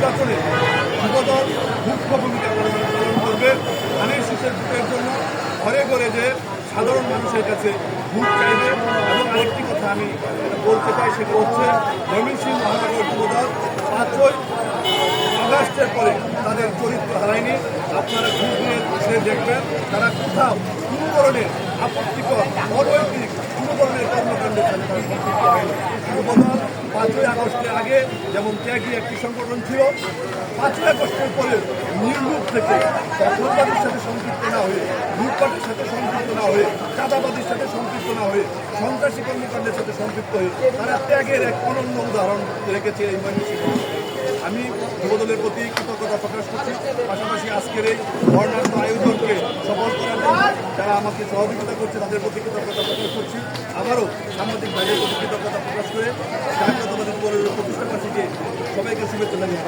নির্বাচনে যুবদল মুখ্য ভূমিকা পালন করবে। ধানের শীষের ভোটের জন্য ঘরে ঘরে যে সাধারণ মানুষের কাছে ভোট চাইবে। এবং আরেকটি কথা আমি বলতে চাই, সেটা হচ্ছে ময়মনসিংহ মহানগর যুবদল 5ই আগস্টের পরে তাদের চরিত্র হারায়নি। আপনারা ঘুরে দেখবেন তারা কোথাও কোনো ধরনের আপত্তিকর অনৈতিক কোনো ধরনের কর্মকাণ্ডের সাথে তারা সম্পৃক্ত হয়নি। যুবদল 5ই আগস্টের আগে যেমন ত্যাগী একটি সংগঠন ছিল, 5ই আগস্টের পরে নির্মূল থেকে দখলবাদীর সাথে সম্পৃক্ত না হয়ে, লুটপাটের সাথে সম্পৃক্ত না হয়ে, চাঁদাবাদীর সাথে সম্পৃক্ত না হয়ে, সন্ত্রাসী কর্মকাণ্ডের সাথে সম্পৃক্ত হয়ে তারা ত্যাগের এক অনন্য উদাহরণ রেখেছে এই ময়মনসিংহ। আমি যুবদলের প্রতি কৃতজ্ঞতা প্রকাশ করছি। পাশাপাশি আজকের এই বর্ণাঢ্য আয়োজনকে সফল করার জন্য যারা আমাকে সহযোগিতা করছে তাদের প্রতি কৃতজ্ঞতা প্রকাশ করছি। আবারও সাংবাদিক ভাইদের প্রতি কৃতজ্ঞতা প্রকাশ করে জাতীয়তাবাদী যুবদলের প্রতিষ্ঠাবার্ষিকী সবাইকে শুভেচ্ছা জানিয়ে